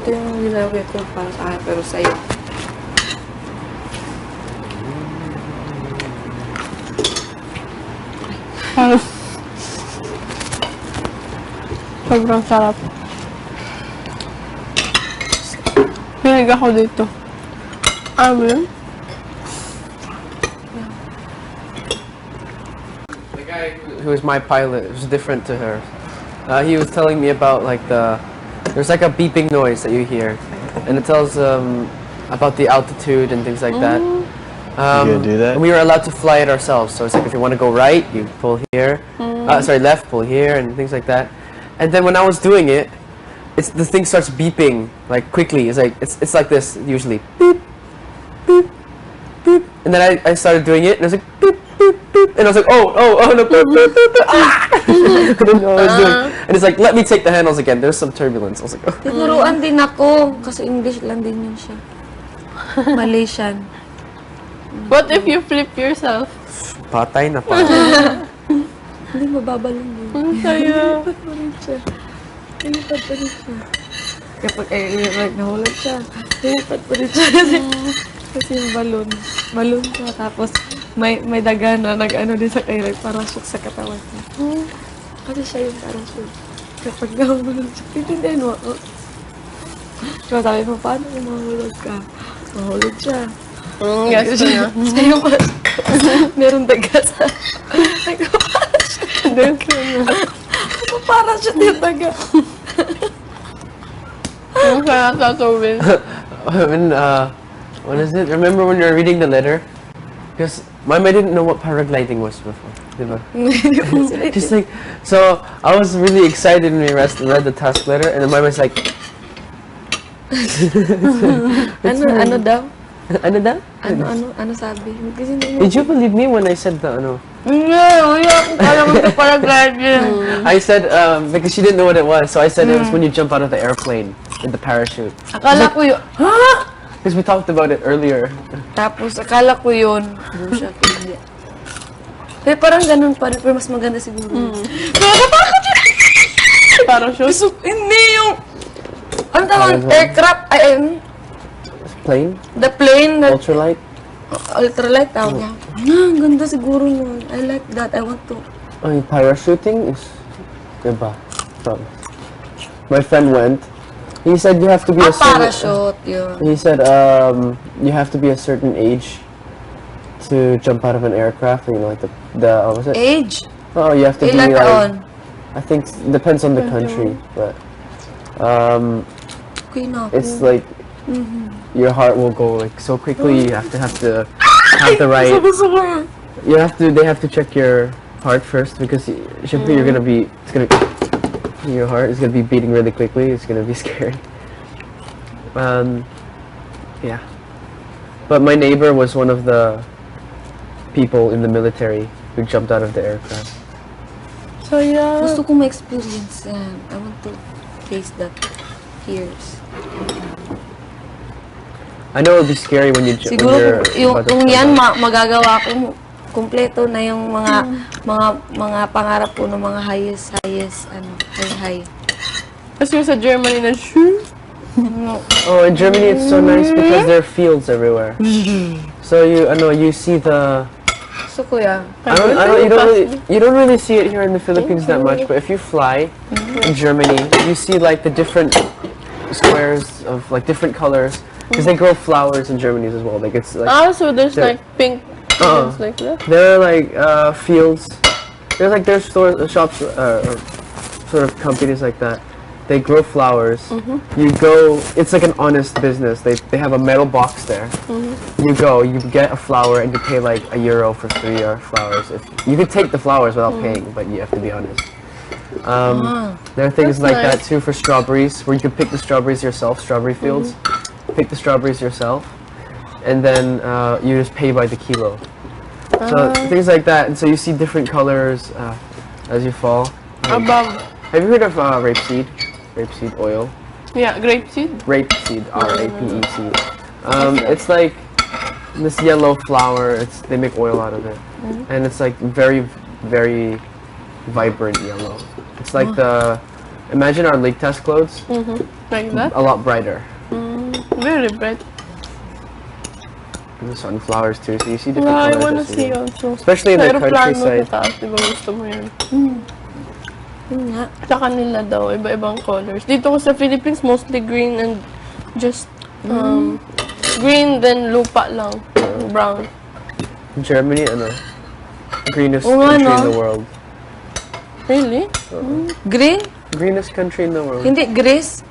ito yung ginagawa ko para sa akin, pero sa'yo. Sobrang sarap. Pinig ako dito. Alam mo yun? The guy who was my pilot was different to her. He was telling me about like there's like a beeping noise that you hear, and it tells about the altitude and things like that. You do that? And we were allowed to fly it ourselves. So it's like if you want to go right, you pull here. Sorry, left, pull here, and things like that. And then when I was doing it, the thing starts beeping like quickly. It's like this usually, beep, beep, beep. And then I started doing it, and I was like beep, beep, beep, and I was like oh no, beep, beep, beep, beep, ah! I didn't know what I was doing. And it's like let me take the handles again. There's some turbulence. I was like oh. Tinuruan din ako, kasi English lang din yun siya. Malaysian. What if you flip yourself? Patay na patay. Hindi, mababa lang yun. Ang saya. Lipad pa rin siya. Lipad pa rin siya. Kapag nahulog siya, lipad pa rin siya. Kasi yung balon. Balon siya. Tapos may daga na nag-ano din sa kairag, parachute sa katawan niya. Kasi siya yung parachute. Kapag nahulog siya, titindihan mo. Kaya sabi mo, paano kung mahulog ka? Mahulog siya. Yes, niya. Siya yung parachute. Meron daga sa... Parachute yung daga. Ang sarap sa tubig. When is it? Remember when you were reading the letter? Because Mama didn't know what paragliding was before. Diba? Just like, so I was really excited when we read the task letter, and then Mama's like, Ano daw? ano daw? Ano sabi? Kasi Did you believe me when I said the ano? Hindi, wala akong alam ito paragliding. I said, because she didn't know what it was, so I said it was when you jump out of the airplane with the parachute. Akala ko yun. Ha? Because we talked about it earlier. Tapos, akala ko yun. Siya, hindi. Kaya parang ganun pa rin, pero mas maganda siguro. Nakakatakot yun! Parachute? Hindi yung... Ano tawag? Aircraft? Plane? The plane that... Ultralight? Ultralight tawag niya. Ang ganda siguro yun. I like that. I want to. Oh, parachuting is... Diba? Promise. My friend went. He said you have to be a certain... Parachute yun. He said you have to be a certain age to jump out of an aircraft. You know, like the what was it? Age? Oh, you have to be Ilan like... taon? I think depends on the country, but it's like your heart will go like so quickly. You have to have the right. They have to check your heart first because you're gonna be. Your heart is gonna be beating really quickly. It's gonna be scary. Yeah. But my neighbor was one of the people in the military who jumped out of the aircraft. So yeah. Gusto ko ma-experience yan. I want to taste that fears. I know it'll be scary when you jump. Siguro kung yan magagawa ko kumpleto na yung mga pangarap ko ng mga highest high. Kasi sa Germany na shoo. Oh, in Germany it's so nice because there are fields everywhere. So you see the. So kuya, You don't really see it here in the Philippines that much, but if you fly in Germany, you see like the different squares of like different colors because they grow flowers in Germany as well. Like it's like. So there's like pink things like that. There are like fields. There's shops or sort of companies like that. They grow flowers. You go. It's like an honest business. They have a metal box there. You go. You get a flower and you pay like €1 for 3 flowers. If you could take the flowers without paying, but you have to be honest. There are things like that too for strawberries, where you can pick the strawberries yourself. Strawberry fields. Pick the strawberries yourself, and then you just pay by the kilo. So things like that, and so you see different colors as you fall. Above. Have you heard of rapeseed? Rapeseed oil. Yeah, grapeseed. Rapeseed, R-A-P-E-C. It's like this yellow flower. They make oil out of it, and it's like very, very vibrant yellow. It's like Imagine our leak test clothes, Like that? a lot brighter. Very bright. And the sunflowers too, so you see different Yeah, I colors. wanna as you see go. also. Especially in the Aeroplano sa countryside. taas, di ba gusto mo yun? Yun nga. Sa kanila daw, iba-ibang colors. Dito ko sa Philippines, mostly green and just green, then lupa lang. Brown. In Germany, ano, greenest Oo nga, country in no? the world. Really? Green? Greenest country in the world. Hindi, Greece?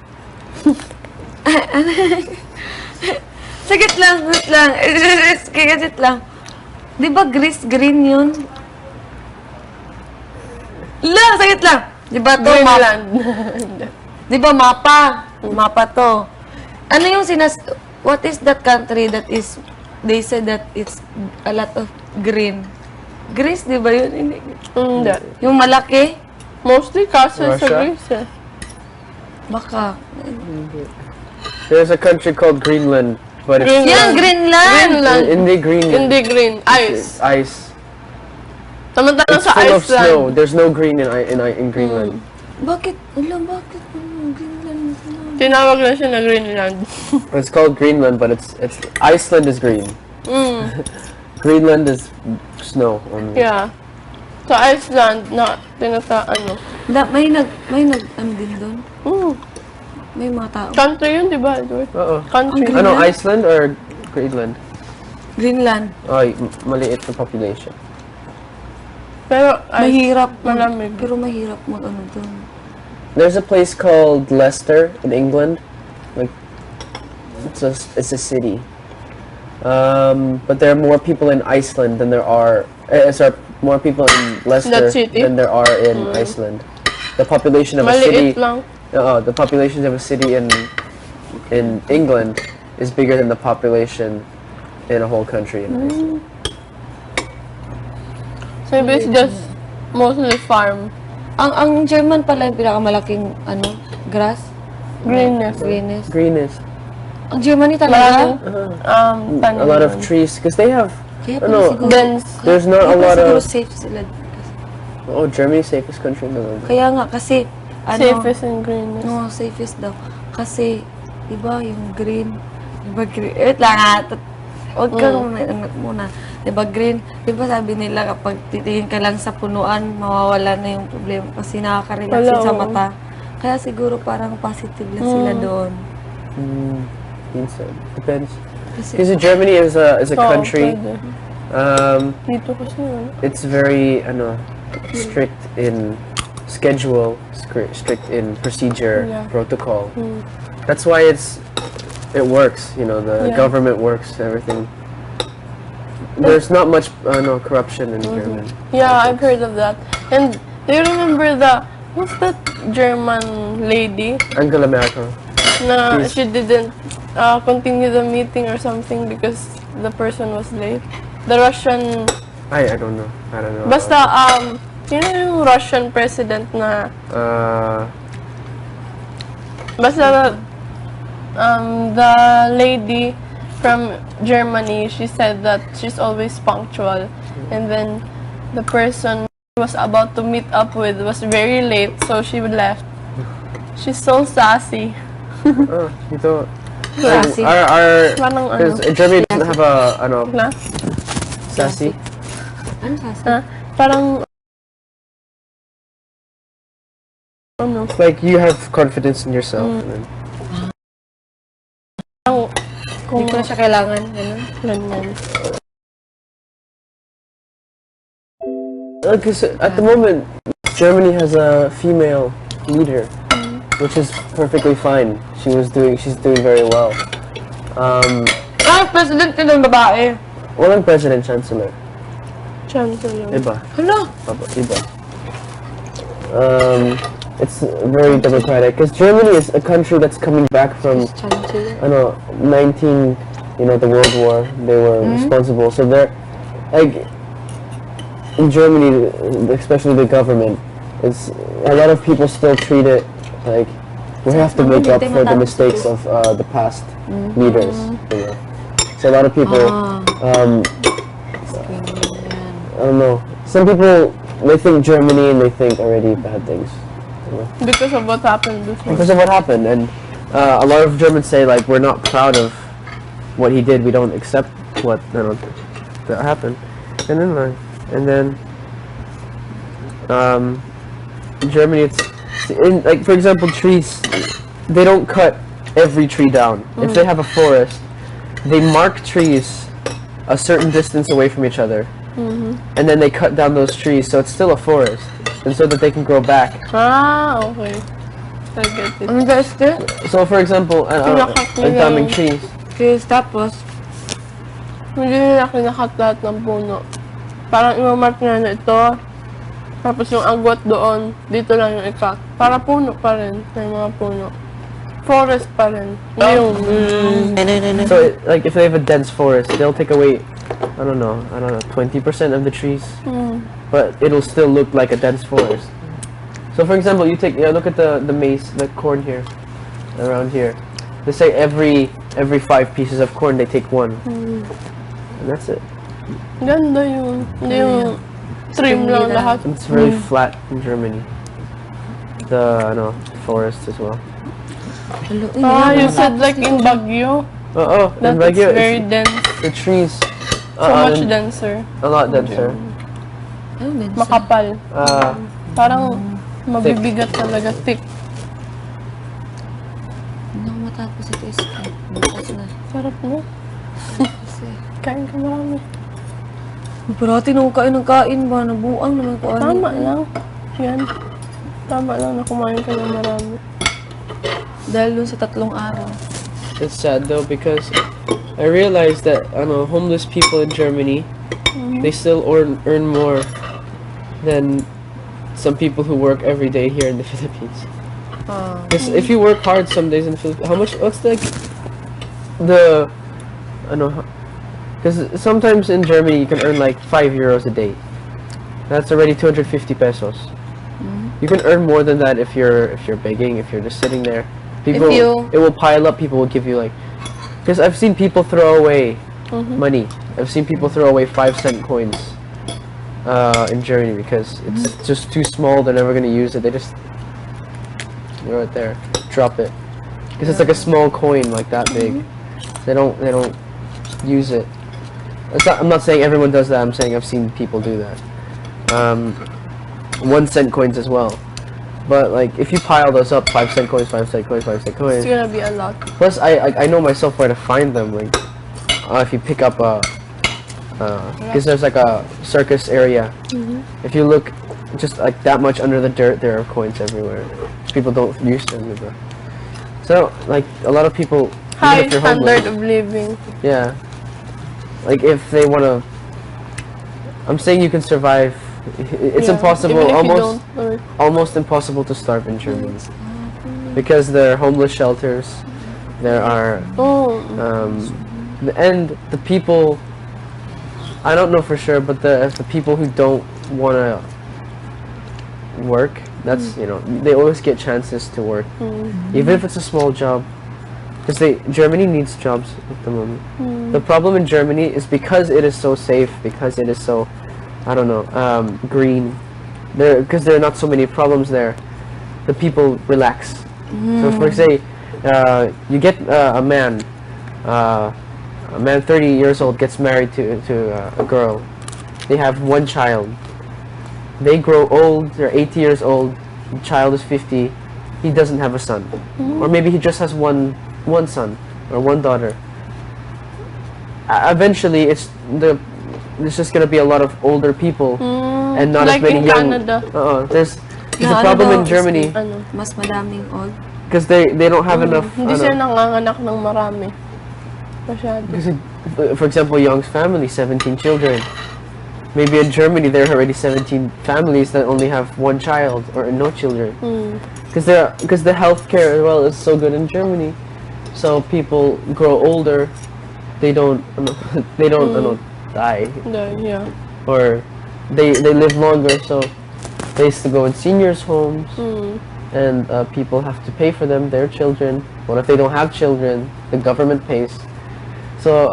Sagit lang, wait lang. Sagit lang. Di ba Greece, green yun? Sagit lang. Di ba to? Greenland. Di ba mapa? Mapa to. Ano yung what is that country that is, they said that it's a lot of green? Greece, di ba yun? Hindi. Hindi. Yung malaki? Mostly castle sa Russia? Greece eh. Baka. There's a country called Greenland, but it's Yan, Greenland! Greenland. hindi green. Hindi green. Ice. Ice. Samantalang It's sa full of snow. Iceland. There's no green in Greenland. Bakit? Bakit? Greenland? Tinawag na siya na Greenland. It's called Greenland, but it's Iceland is green. Greenland is snow only. Yeah. Sa Iceland, May ano din doon? May mga tao. Country yun, di ba, Edward? Oo. Country. Ano, Iceland or Greenland? Greenland. Ay, maliit na population. Pero, Mahirap. malamig. Pero mahirap mag-ano doon. There's a place called Leicester in England. Like, it's a city. But there are more people in Iceland than there are. Sorry, more people in Leicester That city? than there are in Iceland. The population of a Maliit city. lang. The population of a city in England is bigger than the population in a whole country in Iceland. So, it's just mostly farm. Ang German pala yung pinakamalaking grass? Greenness. Greenness. Greenest. Ang Germany Maraming, talaga? tanim. A lot of trees because they have. Kaya Ano, siguro, Dense. There's not a kaya lot siguro of. safe sila. Oh, Germany's safest country in the world. Kaya nga, kasi, Safest and greenness. No, safest daw. Kasi, diba, yung green, diba green, wait lang ha, huwag kang muna. Diba green, diba sabi nila kapag titingin ka lang sa punuan, mawawala na yung problema kasi nakaka-relax yun sa mata. Kaya siguro parang positive lang sila doon. Minsan. Depends. Kasi, Because Germany is a country. Pwede. Dito kasi yun. It's very strict in schedule, strict in procedure, Yeah. protocol. That's why it works. You know, the government works. Everything. There's not much corruption in Germany. Yeah, I've heard of that. And do you remember what's that German lady Angela Merkel. na She's- she didn't continue the meeting or something because the person was late? The Russian, I don't know. I don't know. basta, you know yung Russian president na, basta, the lady from Germany, she said that she's always punctual. And then, the person she was about to meet up with was very late, so she left. She's so sassy. Dito. Sassy. Parang Because Germany doesn't have a na? sassy. ano sasabi? Ha? Parang, It's like you have confidence in yourself. And then, Hindi ko na siya kailangan. Ganun. ganyan. because at the moment, Germany has a female leader, which is perfectly fine. She's doing very well. President ka ng babae. Walang president, chancellor. Chancellor. Iba. Ano? Iba. It's very democratic because Germany is a country that's coming back from Chancellor. 19, the World War. They were responsible. So they're like in Germany, especially the government. It's a lot of people still treat it like we have to make up for the mistakes of the past leaders. So a lot of people, I don't know. Some people they think Germany and they think already bad things. Because of what happened before. Because of what happened, and a lot of Germans say like we're not proud of what he did. We don't accept what that happened, and then in Germany, it's in, like, for example, trees. They don't cut every tree down. If they have a forest, they mark trees a certain distance away from each other, and then they cut down those trees so it's still a forest, and so that they can grow back. Ah, okay. I get it. Ano guys, din? So, for example, Kinakat ang nila daming yung- trees. Kaya tapos, Hindi nila kinakat lahat ng puno. Parang imamark na ito. Tapos yung agwat doon, dito lang yung ikat. Para puno pa rin. May mga puno. Forest pa rin. Yung, So, like, if they have a dense forest, they'll take away, I don't know, 20% of the trees, but it'll still look like a dense forest. So, for example, you look at the maize, the corn here, around here. They say every 5 pieces of corn, they take one, and that's it. ganda yun. Hindi yung trim lang lahat. It's really flat in Germany. The forest as well. hello, Ah, you said like in Baguio. Oh, That in Baguio, it's very dense. the trees So much and denser. a lot denser. ayun din. Makapal. Parang mabibigat talaga. Thick. Hindi ako matapos ito is bukas na. Sarap mo. Kasi, Kain ka marami. parati nung kain ng kain ba? Nabuang naman ko. Tama lang. Yan. Tama lang na kumain ka ng marami. Dahil dun sa 3 araw. It's sad though because I realized that homeless people in Germany, they still earn more than some people who work every day here in the Philippines. Because if you work hard some days in the Philippines, what's like the because sometimes in Germany you can earn like 5 euros a day. That's already 250 pesos. You can earn more than that if you're begging, if you're just sitting there. People, it will pile up. People will give you like, because I've seen people throw away money. I've seen people throw away 5-cent coins in Germany because it's just too small. They're never gonna use it. They just throw it there, drop it, because it's like a small coin like that big. They don't use it. I'm not saying everyone does that. I'm saying I've seen people do that. 1-cent coins as well. But like if you pile those up, 5-cent coins, 5-cent coins, 5-cent coins. It's gonna be a lot. Plus, I know myself where to find them. Like, if you pick up because there's like a circus area. If you look just like that much under the dirt, there are coins everywhere. People don't use them. So like a lot of people, even High if you're standard homeless, of living. yeah. Like if they wanna, I'm saying you can survive. It's Yeah, impossible, even if you almost. don't, Almost impossible to starve in Germany because there are homeless shelters. There are and the people. I don't know for sure, but the people who don't want to work, that's they always get chances to work, even if it's a small job, because Germany needs jobs at the moment. The problem in Germany is because it is so safe, because it is so green. Because there are not so many problems there, the people relax. So for say, you get a man 30 years old gets married to a girl. They have 1 child. They grow old. They're 80 years old. The child is 50. He doesn't have a son, or maybe he just has one son or 1 daughter. Eventually, there's just gonna be a lot of older people and not like as many in young. Canada. There's a problem in Germany Mas madaming old. because they don't have enough. Hindi sila nanganganak ng marami. Masyado. Because, for example, Young's family, 17 children. Maybe in Germany there are already 17 families that only have 1 child or no children. Because the healthcare as well is so good in Germany, so people grow older. They don't die, Yeah. or they live longer, so they used to go in seniors' homes, and people have to pay for them, their children. What if they don't have children? The government pays. So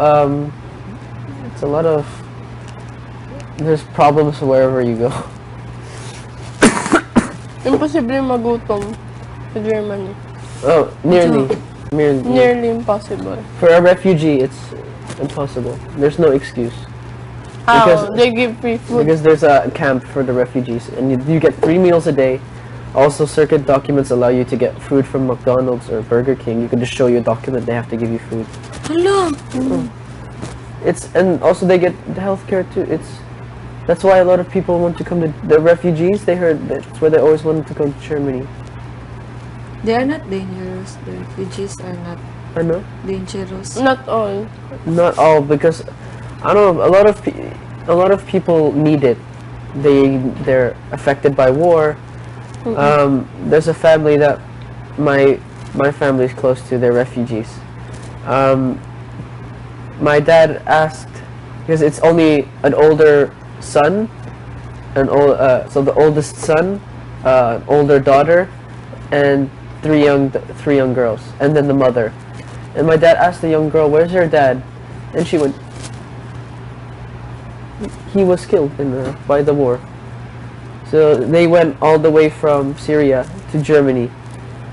it's a lot of, there's problems wherever you go. Imposible magutom sa Germany. Oh, nearly. Nearly impossible. For a refugee, it's impossible. There's no excuse. How? Because- They give free food. Because there's a camp for the refugees, and you get 3 meals a day. Also, circuit documents allow you to get food from McDonald's or Burger King. You can just show you a document, they have to give you food. Hala! And also they get healthcare too. That's why a lot of people want to come to the refugees. They heard that's why they always wanted to come to Germany. They are not dangerous. The refugees are not I know. dangerous. Not all. Not all, because I don't know. A lot of people need it. They're affected by war. There's a family that my family is close to. They're refugees. My dad asked, because it's only an older son, so the oldest son, older daughter, and three young girls, and then the mother. And my dad asked the young girl, "Where's your dad?" And she went, "He was killed by the war." So they went all the way from Syria to Germany,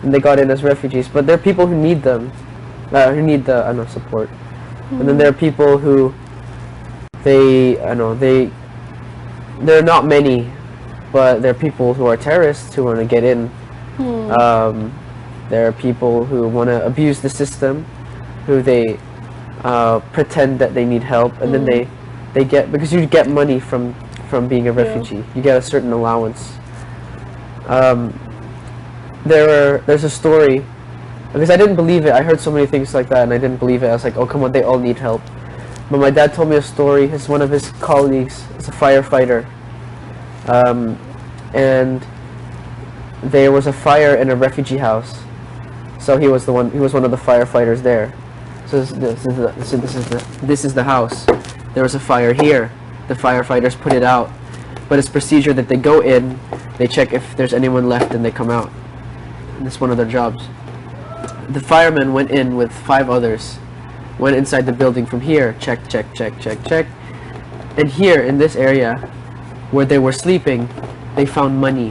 and they got in as refugees. But there are people who need them, who need the support. And then there are people who they're not many, but there are people who are terrorists who want to get in. There are people who want to abuse the system, who they pretend that they need help, and then they get, because you get money from being a refugee. You get a certain allowance. There's a story, because I didn't believe it. I heard so many things like that, and I didn't believe it. I was like, oh, come on, they all need help. But my dad told me a story. One of his colleagues is a firefighter, and there was a fire in a refugee house. So he was one of the firefighters there. So this is the house. There was a fire here. The firefighters put it out, but it's procedure that they go in, they check if there's anyone left, and they come out. And it's one of their jobs. The firemen went in with 5 others, went inside the building from here, check, and here in this area where they were sleeping, they found money,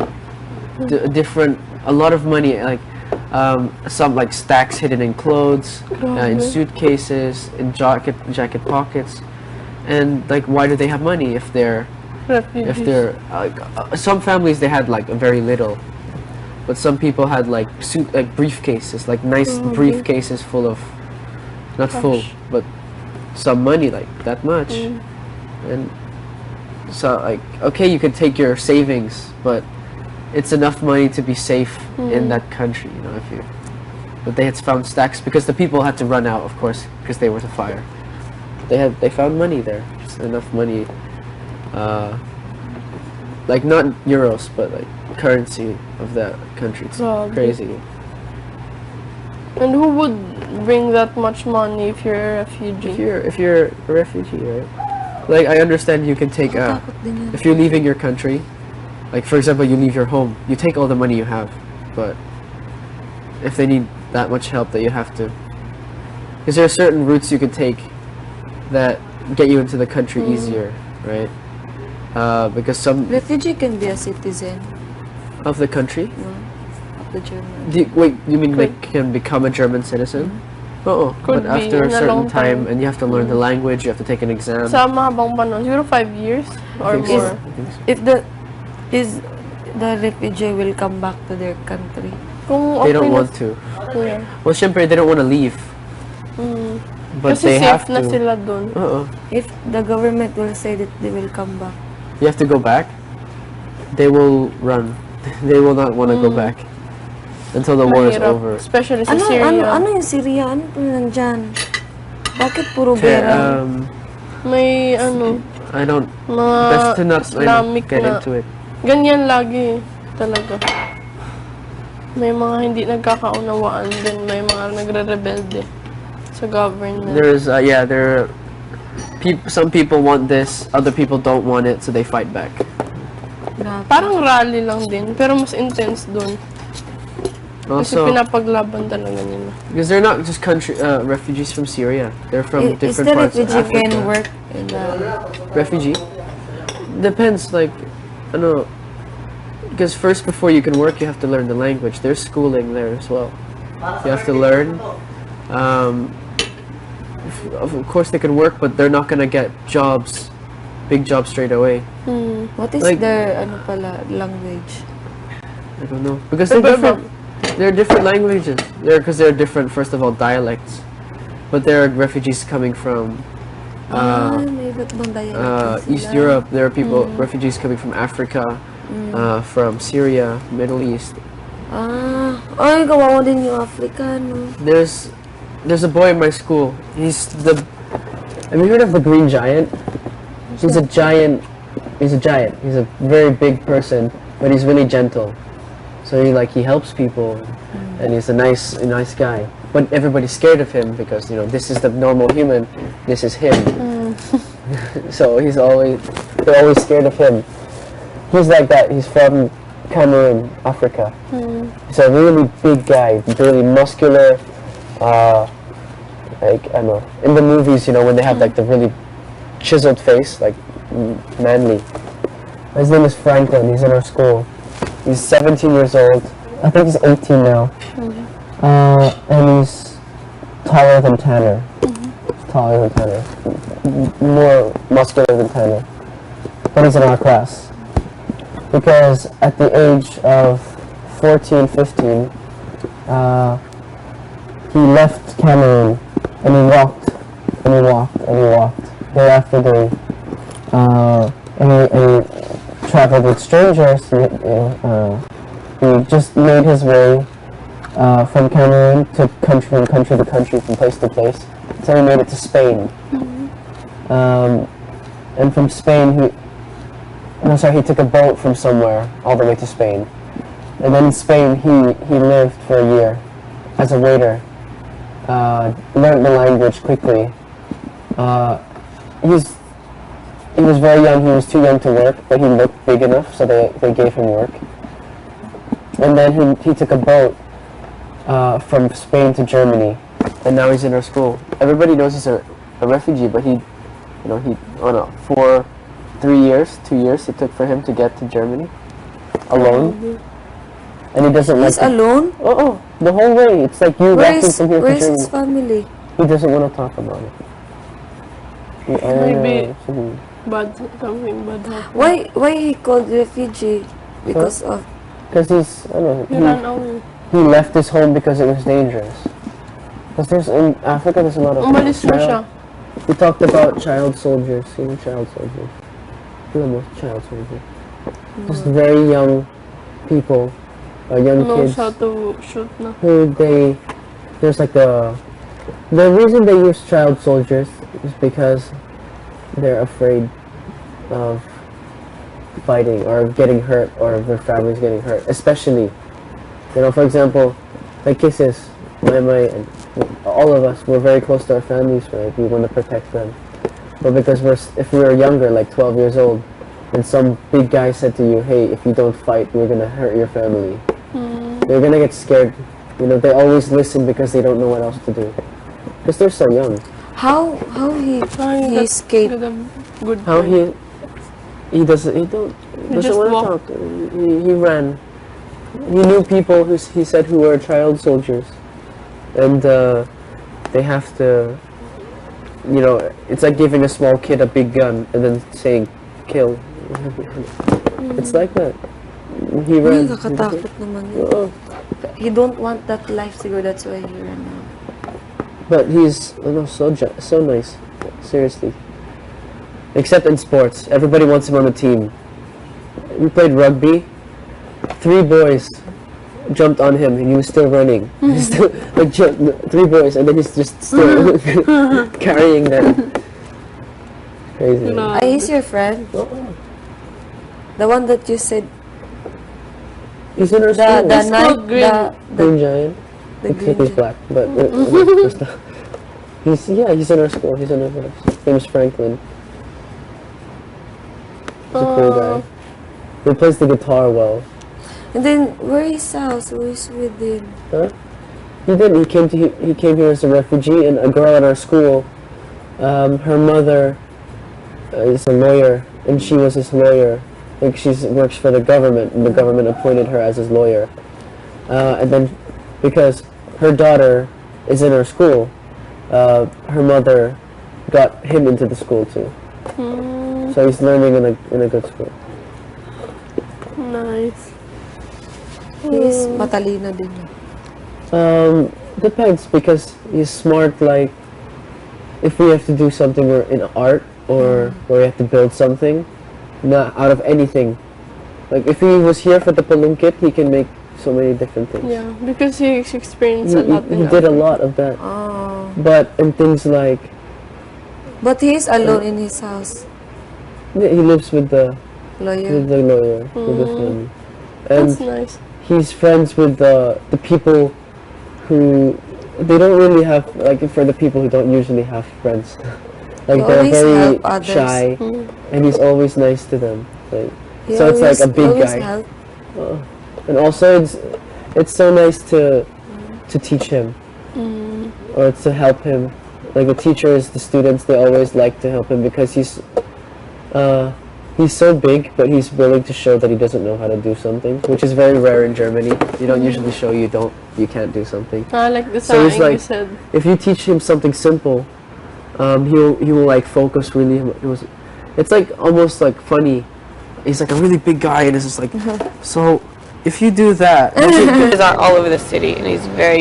a lot of money, like some like stacks hidden in clothes, in suitcases, in jacket pockets. And like, why do they have money if they're some families, they had like very little, but some people had like briefcases, like nice briefcases full of, not full, but some money, like that much. And so like, okay, you could take your savings, but it's enough money to be safe in that country, but they had found stacks, because the people had to run out, of course, because there was a fire. They found money there, just enough money, like not euros, but like currency of that country. It's crazy. And who would bring that much money if you're a refugee? If you're a refugee, right? Like, I understand you can take if you're leaving your country, like for example, you leave your home, you take all the money you have, but if they need that much help, that you have to, because there are certain routes you can take that get you into the country easier, right? Because some Refugee can be a citizen of the country. of the German. Wait, you mean they can become a German citizen? Oo, but Could be, after a in a certain long time, time. and you have to learn the language, you have to take an exam. Sa mahabang panon, siguro 5 years or I think so. more. I think so. If the refugee will come back to their country. Kung They don't okay na- want to. Yeah. Well, syempre, they don't want to leave. But Kasi they have safe na to. sila dun. If the government will say that they will come back. You have to go back. They will run. They will not want to go back until the war is Mahirap. over. Especially sa Ano Syria. yung Syria? Ano po nandyan? Bakit puro Okay, gera? May I don't. mga Best to not Islamic get na. into it. Ganyan lagi talaga. May mga hindi nagkakaunawaan din, may mga nagre-rebelde sa government. There's some people want this, other people don't want it, so they fight back. Parang rally lang din, pero mas intense dun. Kasi Also, pinapaglaban talaga nila. because they're not just refugees from Syria. They're from Is different the parts of refugee Africa. can work in the... Refugee? Depends, like, because first before you can work, you have to learn the language. There's schooling there as well. You have to learn. Of course, they can work, but they're not gonna get jobs, big jobs straight away. What is Like- their language? I don't know because they're different. They're different languages. Because they're different. First of all, dialects, but there are refugees coming from May iba't ibang dialect East sila. Europe. There are people, refugees coming from Africa, from Syria, Middle East. Ay, kawawa din yung Africano. There's a boy in my school. Have you heard of the Green Giant? He's a giant. He's a giant. He's a very big person, but he's really gentle. So he helps people, and he's a nice guy. But everybody's scared of him because this is the normal human. This is him. So they're always scared of him. He's like that. He's from Cameroon, Africa. He's a really big guy, really muscular. Like I don't know, in the movies, when they have like the really chiseled face, like manly. His name is Franklin. He's in our school. He's 17 years old. I think he's 18 now. And he's taller than Tanner. Taller than Tanner. More muscular than Tanner. But he's in our class. Because at the age of 14, 15, he left Cameroon and he walked and he walked and he walked. Thereafter and he traveled with strangers. He just made his way from Cameroon to country to country, from place to place, until he made it to Spain. And from Spain, he took a boat from somewhere all the way to Spain. And then in Spain, he lived for a year as a waiter. Learned the language quickly. He was very young. He was too young to work, but he looked big enough, so they gave him work. And then he took a boat from Spain to Germany, and now he's in our school. Everybody knows he's a refugee, but he 2 years it took for him to get to Germany alone. And he doesn't He's alone? The whole way. It's like you walking from here to Where's Germany. his family? He doesn't want to talk about it. Maybe Something bad happened. Why he called refugee? Because of Because he's, I don't He know, ran away. he left his home because it was dangerous. Because in Africa there's a lot of Umalis na siya. We talked about child soldiers, child soldiers. Child soldiers. Just very young people, young Knows kids how to shoot na. who there's like the reason they use child soldiers is because they're afraid of fighting or getting hurt or their families getting hurt, especially for example, like Kisses, my all of us, we're very close to our families, right? We want to protect them, but because if we were younger, like 12 years old, and some big guy said to you, hey, if you don't fight, we're gonna hurt your family, you're gonna get scared. They always listen because they don't know what else to do, because they're so young. how he escaped. Good How point. he doesn't just want to walked. talk. He ran. He knew people he said who were child soldiers, and they have to. It's like giving a small kid a big gun and then saying, "Kill." It's like that. He Ay, ran. nakakatakot naman yun. Oo. He don't want that life, siguro that's why he ran out. But he's so nice. Seriously. Except in sports, everybody wants him on the team. We played rugby. 3 boys jumped on him, and he was still running. He's still 3 boys, and then he's just still carrying them. Crazy. He's your friend? The one that you said, He's in our school. the It's night, called Green. Green Giant. the Except green he's black, but he's in our school. He's in our class. His name is Franklin. He's a cool guy. He plays the guitar well. And then, where is his house? Who is with him? Huh? He did. He came here as a refugee, and a girl at our school. Her mother is a lawyer, and she was his lawyer. like she works for the government, and the government appointed her as his lawyer. And then, because her daughter is in her school, her mother got him into the school too. So he's learning in a good school. Nice. He's matalino din niya. Depends, because he's smart. Like, if we have to do something in art, or where we have to build something, not out of anything. Like, if he was here for the palungkit, he can make so many different things. Yeah, because he experienced a lot. He did a lot of that. Oh. But in things like, But he's alone in his house. he lives with the Lawyer. lawyer, with the family, and That's nice. he's friends with the people who they don't really have, like, for the people who don't usually have friends. Like, He they're always very help others. shy, and he's always nice to them. Like, He so it's like always- a big always guy. help. And also it's so nice to teach him, or to help him. Like, the teachers, the students, they always like to help him, because he's so big, but he's willing to show that he doesn't know how to do something, which is very rare in Germany. You don't usually show you can't do something. I like the So saying it's like, you said. if you teach him something simple, he will like focus really. It's like almost like funny. He's like a really big guy, and it's just like, so if you do that, He's all over the city, and he's very